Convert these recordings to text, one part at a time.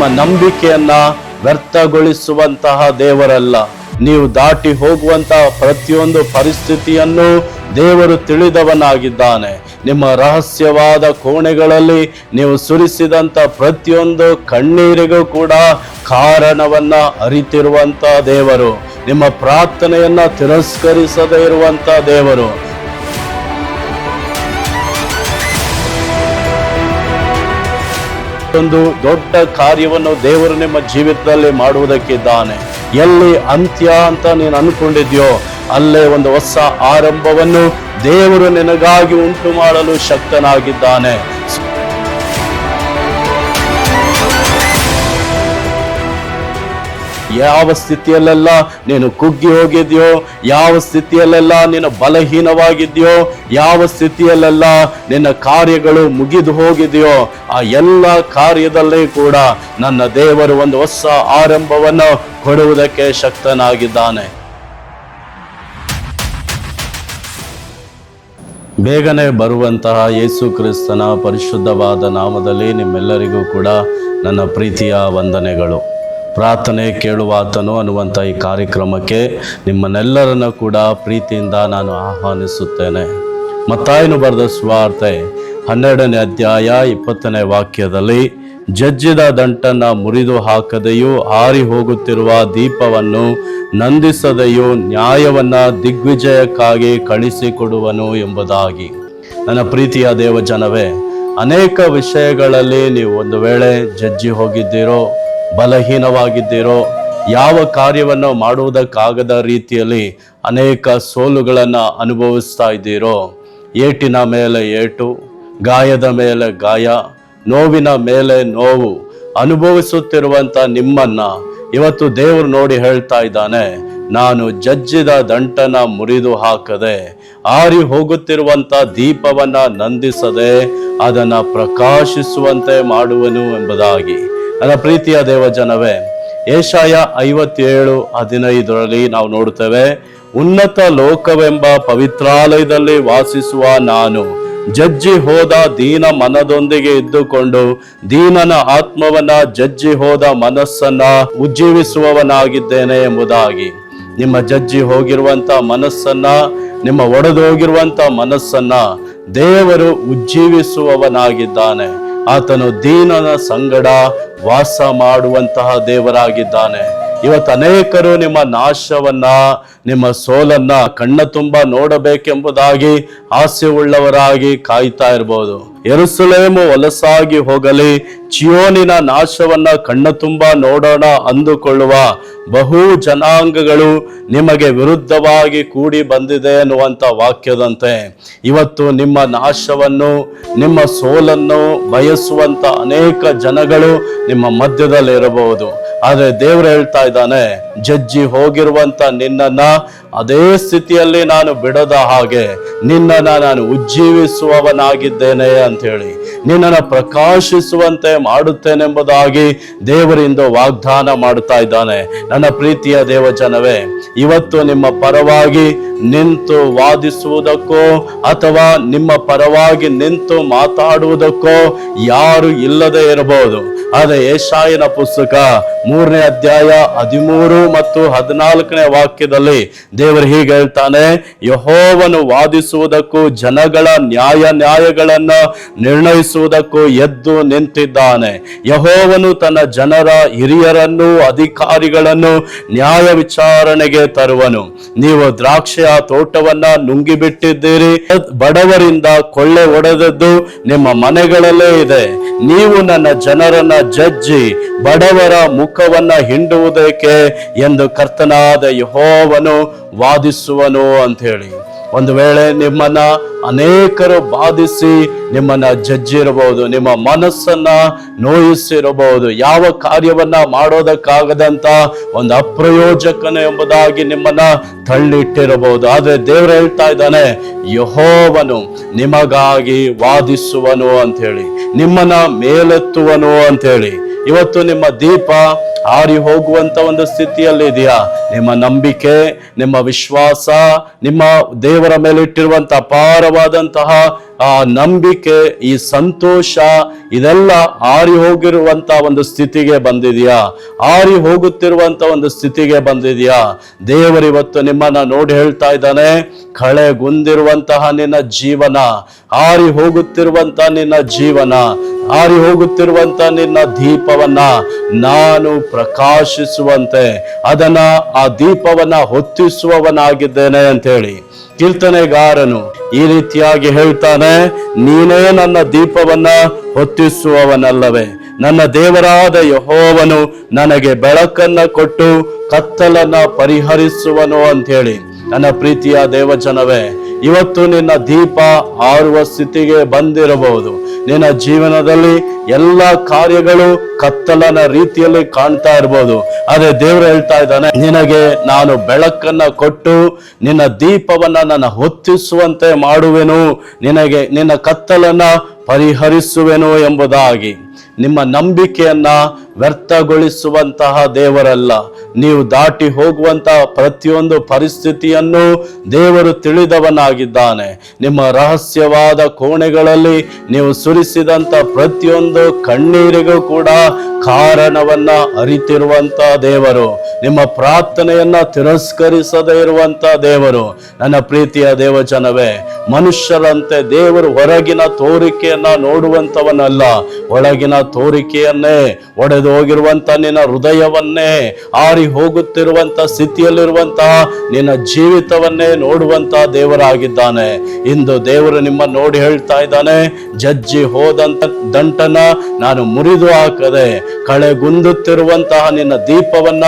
ನಿಮ್ಮ ನಂಬಿಕೆಯನ್ನ ವ್ಯರ್ಥಗೊಳಿಸುವಂತಹ ದೇವರಲ್ಲ. ನೀವು ದಾಟಿ ಹೋಗುವಂತಹ ಪ್ರತಿಯೊಂದು ಪರಿಸ್ಥಿತಿಯನ್ನು ದೇವರು ತಿಳಿದವನಾಗಿದ್ದಾನೆ. ನಿಮ್ಮ ರಹಸ್ಯವಾದ ಕೋಣೆಗಳಲ್ಲಿ ನೀವು ಸುರಿಸಿದಂತ ಪ್ರತಿಯೊಂದು ಕಣ್ಣೀರಿಗೂ ಕೂಡ ಕಾರಣವನ್ನ ಅರಿತಿರುವಂತ ದೇವರು. ನಿಮ್ಮ ಪ್ರಾರ್ಥನೆಯನ್ನ ತಿರಸ್ಕರಿಸದೇ ಇರುವಂತ ದೇವರು. ಒಂದು ದೊಡ್ಡ ಕಾರ್ಯವನ್ನು ದೇವರು ನಿಮ್ಮ ಜೀವಿತದಲ್ಲಿ ಮಾಡುವುದಕ್ಕಿದ್ದಾನೆ. ಎಲ್ಲಿ ಅಂತ್ಯ ಅಂತ ನೀನು ಅನ್ಕೊಂಡಿದ್ಯೋ ಅಲ್ಲೇ ಒಂದು ಹೊಸ ಆರಂಭವನ್ನು ದೇವರು ನಿನಗಾಗಿ ಉಂಟು ಮಾಡಲು ಶಕ್ತನಾಗಿದ್ದಾನೆ. ಯಾವ ಸ್ಥಿತಿಯಲ್ಲೆಲ್ಲ ನೀನು ಕುಗ್ಗಿ ಹೋಗಿದ್ಯೋ, ಯಾವ ಸ್ಥಿತಿಯಲ್ಲೆಲ್ಲ ನೀನು ಬಲಹೀನವಾಗಿದ್ಯೋ, ಯಾವ ಸ್ಥಿತಿಯಲ್ಲೆಲ್ಲ ನಿನ್ನ ಕಾರ್ಯಗಳು ಮುಗಿದು ಹೋಗಿದೆಯೋ, ಆ ಎಲ್ಲ ಕಾರ್ಯದಲ್ಲಿ ಕೂಡ ನನ್ನ ದೇವರು ಒಂದು ಹೊಸ ಆರಂಭವನ್ನು ಕೊಡುವುದಕ್ಕೆ ಶಕ್ತನಾಗಿದ್ದಾನೆ. ಬೇಗನೆ ಬರುವಂತಹ ಯೇಸು ಕ್ರಿಸ್ತನ ಪರಿಶುದ್ಧವಾದ ನಾಮದಲ್ಲಿ ನಿಮ್ಮೆಲ್ಲರಿಗೂ ಕೂಡ ನನ್ನ ಪ್ರೀತಿಯ ವಂದನೆಗಳು. ಪ್ರಾರ್ಥನೆ ಕೇಳುವಾತನು ಅನ್ನುವಂಥ ಈ ಕಾರ್ಯಕ್ರಮಕ್ಕೆ ನಿಮ್ಮನ್ನೆಲ್ಲರನ್ನು ಕೂಡ ಪ್ರೀತಿಯಿಂದ ನಾನು ಆಹ್ವಾನಿಸುತ್ತೇನೆ. ಮತ್ತಾಯನು ಬರೆದ ಸುವಾರ್ತೆ 12ನೇ ಅಧ್ಯಾಯ 20ನೇ ವಾಕ್ಯದಲ್ಲಿ, ಜಜ್ಜಿದ ದಂಟನ್ನು ಮುರಿದು ಹಾಕದೆಯೂ ಆರಿ ಹೋಗುತ್ತಿರುವ ದೀಪವನ್ನು ನಂದಿಸದೆಯೂ ನ್ಯಾಯವನ್ನ ದಿಗ್ವಿಜಯಕ್ಕಾಗಿ ಕಳಿಸಿಕೊಡುವನು ಎಂಬುದಾಗಿ. ನನ್ನ ಪ್ರೀತಿಯ ದೇವಜನವೇ, ಅನೇಕ ವಿಷಯಗಳಲ್ಲಿ ನೀವು ಒಂದು ವೇಳೆ ಜಜ್ಜಿ ಹೋಗಿದ್ದೀರೋ, ಬಲಹೀನವಾಗಿದ್ದೀರೋ, ಯಾವ ಕಾರ್ಯವನ್ನು ಮಾಡುವುದಕ್ಕಾಗದ ರೀತಿಯಲ್ಲಿ ಅನೇಕ ಸೋಲುಗಳನ್ನು ಅನುಭವಿಸ್ತಾ ಇದ್ದೀರೋ, ಏಟಿನ ಮೇಲೆ ಏಟು, ಗಾಯದ ಮೇಲೆ ಗಾಯ, ನೋವಿನ ಮೇಲೆ ನೋವು ಅನುಭವಿಸುತ್ತಿರುವಂತ ನಿಮ್ಮನ್ನ ಇವತ್ತು ದೇವರು ನೋಡಿ ಹೇಳ್ತಾ ಇದ್ದಾನೆ, ನಾನು ಜಜ್ಜಿದ ದಂಟನ ಮುರಿದು ಹಾಕದೆ, ಆರಿ ಹೋಗುತ್ತಿರುವಂತ ದೀಪವನ್ನ ನಂದಿಸದೆ ಅದನ್ನ ಪ್ರಕಾಶಿಸುವಂತೆ ಮಾಡುವನು ಎಂಬುದಾಗಿ. ನನ್ನ ಪ್ರೀತಿಯ ದೇವಜನವೇ, ಯೆಶಾಯ 57:15 ನಾವು ನೋಡುತ್ತೇವೆ, ಉನ್ನತ ಲೋಕವೆಂಬ ಪವಿತ್ರಾಲಯದಲ್ಲಿ ವಾಸಿಸುವ ನಾನು ಜಜ್ಜಿ ಹೋದ ದೀನ ಮನದೊಂದಿಗೆ ಇದ್ದುಕೊಂಡು ದೀನನ ಆತ್ಮವನ್ನ ಜಜ್ಜಿ ಹೋದ ಮನಸ್ಸನ್ನ ಉಜ್ಜೀವಿಸುವವನಾಗಿದ್ದೇನೆ ಎಂಬುದಾಗಿ. ನಿಮ್ಮ ಜಜ್ಜಿ ಹೋಗಿರುವಂತ ಮನಸ್ಸನ್ನ, ನಿಮ್ಮ ಒಡೆದೋಗಿರುವಂತ ಮನಸ್ಸನ್ನ ದೇವರು ಉಜ್ಜೀವಿಸುವವನಾಗಿದ್ದಾನೆ. ಆತನು ದೀನನ ಸಂಗಡ ವಾಸ ಮಾಡುವಂತಹ ದೇವರಾಗಿದ್ದಾನೆ. ಇವತ್ತು ಅನೇಕರು ನಿಮ್ಮ ನಾಶವನ್ನ, ನಿಮ್ಮ ಸೋಲನ್ನ ಕಣ್ಣ ತುಂಬ ನೋಡಬೇಕೆಂಬುದಾಗಿ ಆಸೆ ಉಳ್ಳವರಾಗಿ ಕಾಯ್ತಾ ಇರಬಹುದು. ಯೆರೂಸಲೇಮು ವಲಸಾಗಿ ಹೋಗಲಿ, ಚಿಯೋನಿನ ನಾಶವನ್ನ ಕಣ್ಣ ತುಂಬ ನೋಡೋಣ ಅಂದುಕೊಳ್ಳುವ ಬಹು ಜನಾಂಗಗಳು ನಿಮಗೆ ವಿರುದ್ಧವಾಗಿ ಕೂಡಿ ಬಂದಿದೆ ಎನ್ನುವಂತ ವಾಕ್ಯದಂತೆ ಇವತ್ತು ನಿಮ್ಮ ನಾಶವನ್ನು, ನಿಮ್ಮ ಸೋಲನ್ನು ಬಯಸುವಂತ ಅನೇಕ ಜನಗಳು ನಿಮ್ಮ ಮಧ್ಯದಲ್ಲಿ ಇರಬಹುದು. ಆದ್ರೆ ದೇವರು ಹೇಳ್ತಾ ಇದ್ದಾನೆ, ಜಜ್ಜಿ ಹೋಗಿರುವಂತ ನಿನ್ನನ್ನ ಅದೇ ಸ್ಥಿತಿಯಲ್ಲಿ ನಾನು ಬಿಡದ ಹಾಗೆ ನಿನ್ನನ್ನ ನಾನು ಉಜ್ಜೀವಿಸುವವನಾಗಿದ್ದೇನೆ ಅಂತ ಹೇಳಿ, ನಿನ್ನನ್ನು ಪ್ರಕಾಶಿಸುವಂತೆ ಮಾಡುತ್ತೇನೆಂಬುದಾಗಿ ದೇವರಿಂದ ವಾಗ್ದಾನ ಮಾಡುತ್ತಾ ಇದ್ದಾನೆ. ನನ್ನ ಪ್ರೀತಿಯ ದೇವಜನವೇ, ಇವತ್ತು ನಿಮ್ಮ ಪರವಾಗಿ ನಿಂತು ವಾದಿಸುವುದಕ್ಕೋ ಅಥವಾ ನಿಮ್ಮ ಪರವಾಗಿ ನಿಂತು ಮಾತಾಡುವುದಕ್ಕೋ ಯಾರು ಇಲ್ಲದೆ ಇರಬಹುದು. ಆದರೆ ಯೆಶಾಯನ ಪುಸ್ತಕ 3ನೇ ಅಧ್ಯಾಯ 13 ಮತ್ತು 14ನೇ ವಾಕ್ಯದಲ್ಲಿ ದೇವರು ಹೀಗೆ ಹೇಳ್ತಾನೆ, ಯೆಹೋವನು ವಾದಿಸುವುದಕ್ಕೂ ಜನಗಳ ನ್ಯಾಯಗಳನ್ನ ನಿರ್ಣಯಿಸುವುದಕ್ಕೂ ಎದ್ದು ನಿಂತಿದ್ದಾನೆ. ಯೆಹೋವನು ತನ್ನ ಜನರ ಹಿರಿಯರನ್ನು, ಅಧಿಕಾರಿಗಳನ್ನು ನ್ಯಾಯ ವಿಚಾರಣೆಗೆ ತರುವನು. ನೀವು ದ್ರಾಕ್ಷಿಯ ತೋಟವನ್ನ ನುಂಗಿಬಿಟ್ಟಿದ್ದೀರಿ, ಬಡವರಿಂದ ಕೊಳ್ಳೆ ಹೊಡೆದದ್ದು ನಿಮ್ಮ ಮನೆಗಳಲ್ಲೇ ಇದೆ. ನೀವು ನನ್ನ ಜನರನ್ನ ಜಜ್ಜಿ ಬಡವರ ಮುಖವನ್ನ ಹಿಂಡುವುದಕ್ಕೆ ಎಂದು ಕರ್ತನಾದ ಯೆಹೋವನು ವಾದಿಸುವನು ಅಂತ ಹೇಳಿ. ಒಂದು ವೇಳೆ ನಿಮ್ಮನ್ನ ಅನೇಕರು ಬಾಧಿಸಿ ನಿಮ್ಮನ್ನ ಜಜ್ಜಿರಬಹುದು, ನಿಮ್ಮ ಮನಸ್ಸನ್ನ ನೋಯಿಸಿರಬಹುದು, ಯಾವ ಕಾರ್ಯವನ್ನ ಮಾಡೋದಕ್ಕಾಗದಂತ ಒಂದು ಅಪ್ರಯೋಜಕನ ಎಂಬುದಾಗಿ ನಿಮ್ಮನ್ನ ತಳ್ಳಿಟ್ಟಿರಬಹುದು. ಆದ್ರೆ ದೇವರು ಹೇಳ್ತಾ ಇದ್ದಾನೆ, ಯೆಹೋವನು ನಿಮಗಾಗಿ ವಾದಿಸುವನು ಅಂತ ಹೇಳಿ, ನಿಮ್ಮನ್ನ ಮೇಲೆತ್ತುವನು ಅಂತ ಹೇಳಿ. ಇವತ್ತು ನಿಮ್ಮ ದೀಪ ಆರಿ ಹೋಗುವಂತ ಒಂದು ಸ್ಥಿತಿಯಲ್ಲಿ ಇದೆಯಾ? ನಿಮ್ಮ ನಂಬಿಕೆ, ನಿಮ್ಮ ವಿಶ್ವಾಸ, ನಿಮ್ಮ ದೇವರ ಮೇಲೆ ಇಟ್ಟಿರುವಂತ ಅಪಾರವಾದಂತಹ ಆ ನಂಬಿಕೆ, ಈ ಸಂತೋಷ, ಇದೆಲ್ಲ ಆರಿ ಹೋಗಿರುವಂತ ಒಂದು ಸ್ಥಿತಿಗೆ ಬಂದಿದೆಯಾ? ಆರಿ ಹೋಗುತ್ತಿರುವಂತ ಒಂದು ಸ್ಥಿತಿಗೆ ಬಂದಿದೆಯಾ? ದೇವರಿವತ್ತು ನಿಮ್ಮನ್ನ ನೋಡಿ ಹೇಳ್ತಾ ಇದ್ದಾನೆ, ಕಳೆಗುಂದಿರುವಂತಹ ನಿನ್ನ ಜೀವನ, ಆರಿ ಹೋಗುತ್ತಿರುವಂತ ನಿನ್ನ ಜೀವನ, ಆರಿ ಹೋಗುತ್ತಿರುವಂತ ನಿನ್ನ ದೀಪವನ್ನ ನಾನು ಪ್ರಕಾಶಿಸುವಂತೆ ಆ ದೀಪವನ್ನ ಹೊತ್ತಿಸುವವನಾಗಿದ್ದೇನೆ ಅಂತ ಹೇಳಿ ಕೀರ್ತನೆಗಾರನು ಈ ರೀತಿಯಾಗಿ ಹೇಳ್ತಾನೆ, ನೀನೇ ನನ್ನ ದೀಪವನ್ನ ಹೊತ್ತಿಸುವವನಲ್ಲವೇ? ನನ್ನ ದೇವರಾದ ಯೆಹೋವನು ನನಗೆ ಬೆಳಕನ್ನ ಕೊಟ್ಟು ಕತ್ತಲನ್ನ ಪರಿಹರಿಸುವನು ಅಂತ ಹೇಳಿ. ನನ್ನ ಪ್ರೀತಿಯ ದೇವಜನವೇ, ಇವತ್ತು ನಿನ್ನ ದೀಪ ಆರುವ ಸ್ಥಿತಿಗೆ ಬಂದಿರಬಹುದು. ನಿನ್ನ ಜೀವನದಲ್ಲಿ ಎಲ್ಲ ಕಾರ್ಯಗಳು ಕತ್ತಲನ ರೀತಿಯಲ್ಲಿ ಕಾಣ್ತಾ ಇರಬಹುದು. ಆದ್ರೆ ದೇವರು ಹೇಳ್ತಾ ಇದ್ದಾನೆ, ನಿನಗೆ ನಾನು ಬೆಳಕನ್ನ ಕೊಟ್ಟು ನಿನ್ನ ದೀಪವನ್ನ ನಾನು ಹೊತ್ತಿಸುವಂತೆ ಮಾಡುವೆನು, ನಿನ್ನ ಕತ್ತಲನ್ನ ಪರಿಹರಿಸುವೆನು ಎಂಬುದಾಗಿ. ನಿಮ್ಮ ನಂಬಿಕೆಯನ್ನ ವ್ಯರ್ಥಗೊಳಿಸುವಂತಹ ದೇವರಲ್ಲ. ನೀವು ದಾಟಿ ಹೋಗುವಂತಹ ಪ್ರತಿಯೊಂದು ಪರಿಸ್ಥಿತಿಯನ್ನು ದೇವರು ತಿಳಿದವನಾಗಿದ್ದಾನೆ. ನಿಮ್ಮ ರಹಸ್ಯವಾದ ಕೋಣೆಗಳಲ್ಲಿ ನೀವು ಸುರಿಸಿದಂತ ಪ್ರತಿಯೊಂದು ಕಣ್ಣೀರಿಗೂ ಕೂಡ ಕಾರಣವನ್ನ ಅರಿತಿರುವಂತ ದೇವರು. ನಿಮ್ಮ ಪ್ರಾರ್ಥನೆಯನ್ನ ತಿರಸ್ಕರಿಸದೇ ಇರುವಂತ ದೇವರು. ನನ್ನ ಪ್ರೀತಿಯ ದೇವಜನವೇ, ಮನುಷ್ಯರಂತೆ ದೇವರು ಹೊರಗಿನ ತೋರಿಕೆಯನ್ನ ನೋಡುವಂತವನಲ್ಲ, ಒಳಗಿನ ತೋರಿಕೆಯನ್ನೇ, ಒಡೆದು ಹೋಗಿರುವಂತ ನಿನ್ನ ಹೃದಯವನ್ನೇ, ಆರಿ ಹೋಗುತ್ತಿರುವಂತ ಸ್ಥಿತಿಯಲ್ಲಿರುವಂತಹ ನಿನ್ನ ಜೀವಿತವನ್ನೇ ನೋಡುವಂತ ದೇವರಾಗಿದ್ದಾನೆ. ಇಂದು ದೇವರು ನಿಮ್ಮ ನೋಡಿ ಹೇಳ್ತಾ ಇದ್ದಾನೆ, ಜಜ್ಜಿ ಹೋದಂತ ದಂಟನ ನಾನು ಮುರಿದು ಹಾಕದೆ, ಕಳೆಗುಂದುತ್ತಿರುವಂತಹ ನಿನ್ನ ದೀಪವನ್ನ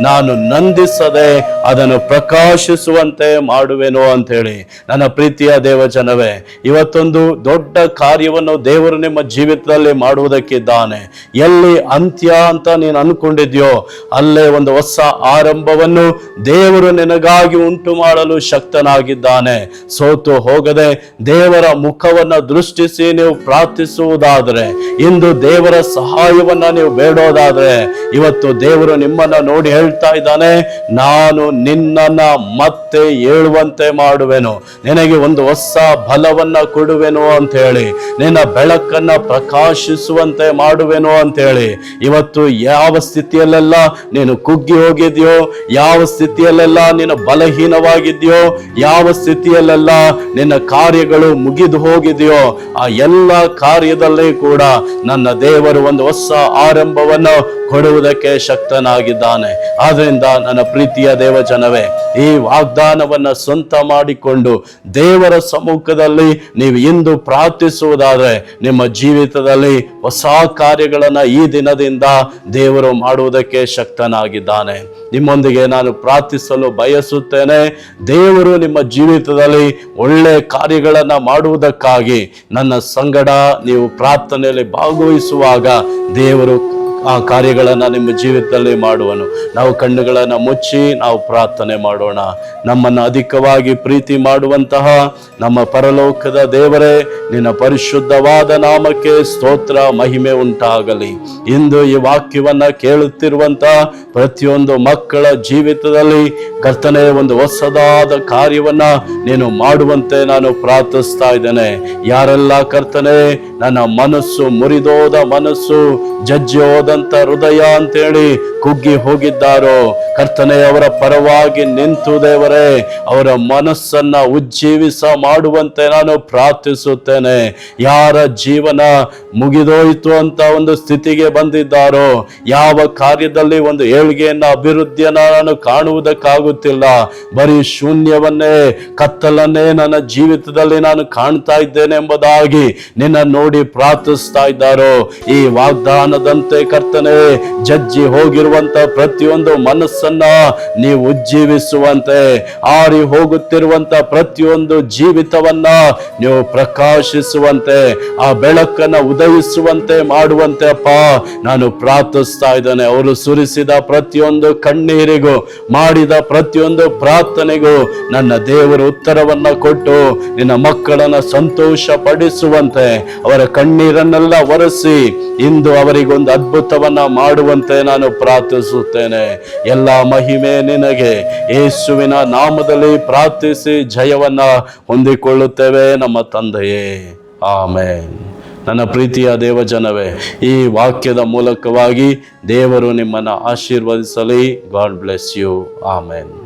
ನಾನು ನಂದಿಸದೆ ಅದನ್ನು ಪ್ರಕಾಶಿಸುವಂತೆ ಮಾಡುವೆನು ಅಂತ ಹೇಳಿ. ನನ್ನ ಪ್ರೀತಿಯ ದೇವಜನವೇ, ಇವತ್ತೊಂದು ದೊಡ್ಡ ಕಾರ್ಯವನ್ನು ದೇವರು ನಿಮ್ಮ ಜೀವಿತದಲ್ಲಿ ಮಾಡುವುದಕ್ಕಿದ್ದಾನೆ. ಎಲ್ಲಿ ಅಂತ್ಯ ಅಂತ ನೀನು ಅನ್ಕೊಂಡಿದ್ಯೋ ಅಲ್ಲೇ ಒಂದು ಹೊಸ ಆರಂಭವನ್ನು ದೇವರು ನಿನಗಾಗಿ ಉಂಟು ಮಾಡಲು ಶಕ್ತನಾಗಿದ್ದಾನೆ. ಸೋತು ಹೋಗದೆ ದೇವರ ಮುಖವನ್ನ ದೃಷ್ಟಿಸಿ ನೀವು ಪ್ರಾರ್ಥಿಸುವುದಾದ್ರೆ, ಇಂದು ದೇವರ ಸಹಾಯವನ್ನ ನೀವು ಬೇಡೋದಾದ್ರೆ, ಇವತ್ತು ದೇವರು ನಿಮ್ಮನ್ನ ನೋಡಿ ಹೇಳ್ತಾ ಇದ್ದಾನೆ, ನಾನು ನಿನ್ನನ್ನ ಮತ್ತೆ ಏಳುವಂತೆ ಮಾಡುವೆನು, ನಿನಗೆ ಒಂದು ಹೊಸ ಬಲವನ್ನ ಕೊಡುವೆನು ಅಂತ ಹೇಳಿ, ನಿನ್ನ ಬೆಳಕನ್ನ ಪ್ರಕಾಶಿಸುವಂತೆ ಮಾಡುವೆನು ಅಂತ ಹೇಳಿ. ಇವತ್ತು ಯಾವ ಸ್ಥಿತಿಯಲ್ಲೆಲ್ಲ ನೀನು ಕುಗ್ಗಿ ಹೋಗಿದ್ಯೋ, ಯಾವ ಸ್ಥಿತಿಯಲ್ಲೆಲ್ಲ ನೀನು ಬಲಹೀನವಾಗಿದ್ಯೋ, ಯಾವ ಸ್ಥಿತಿಯಲ್ಲೆಲ್ಲ ನಿನ್ನ ಕಾರ್ಯಗಳು ಮುಗಿದು ಹೋಗಿದೆಯೋ, ಆ ಎಲ್ಲ ಕಾರ್ಯದಲ್ಲಿ ಕೂಡ ನನ್ನ ದೇವರು ಒಂದು ಹೊಸ ಆರಂಭವನ್ನು ಕೊಡುವುದಕ್ಕೆ ಶಕ್ತನಾಗಿದ್ದಾನೆ. ಆದ್ರಿಂದ ನನ್ನ ಪ್ರೀತಿಯ ದೇವಜನವೇ, ಈ ವಾಗ್ದಾನವನ್ನ ಸ್ವಂತ ಮಾಡಿಕೊಂಡು ದೇವರ ಸಮ್ಮುಖದಲ್ಲಿ ನೀವು ಇಂದು ಪ್ರಾರ್ಥಿಸುವುದಾದ್ರೆ, ನಿಮ್ಮ ಜೀವಿತದಲ್ಲಿ ಹೊಸ ಕಾರ್ಯಗಳನ್ನ ಈ ದಿನದಿಂದ ದೇವರು ಮಾಡುವುದಕ್ಕೆ ಶಕ್ತನಾಗಿದ್ದಾನೆ. ನಿಮ್ಮೊಂದಿಗೆ ನಾನು ಪ್ರಾರ್ಥಿಸಲು ಬಯಸುತ್ತೇನೆ. ದೇವರು ನಿಮ್ಮ ಜೀವಿತದಲ್ಲಿ ಒಳ್ಳೆ ಕಾರ್ಯಗಳನ್ನ ಮಾಡುವುದಕ್ಕಾಗಿ ನನ್ನ ಸಂಗಡ ನೀವು ಪ್ರಾರ್ಥನೆಯಲ್ಲಿ ಭಾಗವಹಿಸುವಾಗ ದೇವರು ಆ ಕಾರ್ಯಗಳನ್ನ ನಿಮ್ಮ ಜೀವಿತದಲ್ಲಿ ಮಾಡುವನು. ನಾವು ಕಣ್ಣುಗಳನ್ನ ಮುಚ್ಚಿ ನಾವು ಪ್ರಾರ್ಥನೆ ಮಾಡೋಣ. ನಮ್ಮನ್ನು ಅಧಿಕವಾಗಿ ಪ್ರೀತಿ ಮಾಡುವಂತಹ ನಮ್ಮ ಪರಲೋಕದ ದೇವರೇ, ನಿನ್ನ ಪರಿಶುದ್ಧವಾದ ನಾಮಕ್ಕೆ ಸ್ತೋತ್ರ, ಮಹಿಮೆ ಉಂಟಾಗಲಿ. ಇಂದು ಈ ವಾಕ್ಯವನ್ನ ಕೇಳುತ್ತಿರುವಂತಹ ಪ್ರತಿಯೊಂದು ಮಕ್ಕಳ ಜೀವಿತದಲ್ಲಿ ಕರ್ತನೆ ಒಂದು ಹೊಸದಾದ ಕಾರ್ಯವನ್ನ ನೀನು ಮಾಡುವಂತೆ ನಾನು ಪ್ರಾರ್ಥಿಸ್ತಾ ಇದ್ದೇನೆ. ಯಾರೆಲ್ಲ ಕರ್ತನೆ ನನ್ನ ಮನಸ್ಸು ಮುರಿದೋದ ಮನಸ್ಸು, ಜಜ್ಜಿ ಹೋದಂತ ಹೃದಯ ಅಂತೇಳಿ ಕುಗ್ಗಿ ಹೋಗಿದ್ದಾರೋ, ಕರ್ತನೆ ಅವರ ಪರವಾಗಿ ನಿಂತು ದೇವರೇ ಅವರ ಮನಸ್ಸನ್ನ ಉಜ್ಜೀವಿಸ ಮಾಡುವಂತೆ ನಾನು ಪ್ರಾರ್ಥಿಸುತ್ತೇನೆ. ಯಾರ ಜೀವನ ಮುಗಿದೋಯ್ತು ಅಂತ ಒಂದು ಸ್ಥಿತಿಗೆ ಬಂದಿದ್ದಾರೋ, ಯಾವ ಕಾರ್ಯದಲ್ಲಿ ಒಂದು ಏಳಿಗೆಯನ್ನ ಅಭಿವೃದ್ಧಿಯನ್ನ ನಾನು ಕಾಣುವುದಕ್ಕಾಗುತ್ತಿಲ್ಲ, ಬರೀ ಶೂನ್ಯವನ್ನೇ ಕತ್ತಲನ್ನೇ ನನ್ನ ಜೀವಿತದಲ್ಲಿ ನಾನು ಕಾಣ್ತಾ ಇದ್ದೇನೆ ಎಂಬುದಾಗಿ ನಿನ್ನ ನೋಡಿ ಪ್ರಾರ್ಥಿಸ್ತಾ ಇದ್ದಾರೋ, ಈ ವಾಗ್ದಾನದಂತೆ ಕರ್ತನೆ ಜಜ್ಜಿ ಹೋಗಿರುವಂತ ಪ್ರತಿಯೊಂದು ಮನಸ್ಸನ್ನ ನೀವು ಉಜ್ಜೀವಿಸುವಂತೆ, ಆರಿ ಹೋಗುತ್ತಿರುವಂತ ಪ್ರತಿಯೊಂದು ಜೀವಿತವನ್ನ ನೀವು ಪ್ರಕಾಶಿಸುವಂತೆ, ಆ ಬೆಳಕನ್ನ ಉದಯಿಸುವಂತೆ ಮಾಡುವಂತೆ ಅಪ್ಪ ನಾನು ಪ್ರಾರ್ಥಿಸ್ತಾ ಇದ್ದೇನೆ. ಅವರು ಸುರಿಸಿದ ಪ್ರತಿಯೊಂದು ಕಣ್ಣೀರಿಗೂ, ಮಾಡಿದ ಪ್ರತಿಯೊಂದು ಪ್ರಾರ್ಥನೆಗೂ ನನ್ನ ದೇವರು ಉತ್ತರವನ್ನ ಕೊಟ್ಟು ನಿನ್ನ ಮಕ್ಕಳನ್ನ ಸಂತೋಷ ಪಡಿಸುವಂತೆ, ಅವರ ಕಣ್ಣೀರನ್ನೆಲ್ಲ ಒರೆಸಿ ಇಂದು ಅವರಿಗೊಂದು ಅದ್ಭುತ ಅದ್ಭುತವನ್ನ ಮಾಡುವಂತೆ ನಾನು ಪ್ರಾರ್ಥಿಸುತ್ತೇನೆ. ಎಲ್ಲ ಮಹಿಮೆ ನಿನಗೆ. ಯೇಸುವಿನ ನಾಮದಲ್ಲಿ ಪ್ರಾರ್ಥಿಸಿ ಜಯವನ್ನ ಹೊಂದಿಕೊಳ್ಳುತ್ತೇವೆ ನಮ್ಮ ತಂದೆಯೇ, ಆಮೆನ್. ನನ್ನ ಪ್ರೀತಿಯ ದೇವಜನವೇ, ಈ ವಾಕ್ಯದ ಮೂಲಕವಾಗಿ ದೇವರು ನಿಮ್ಮನ್ನು ಆಶೀರ್ವದಿಸಲಿ. God bless you. ಆಮೆನ್.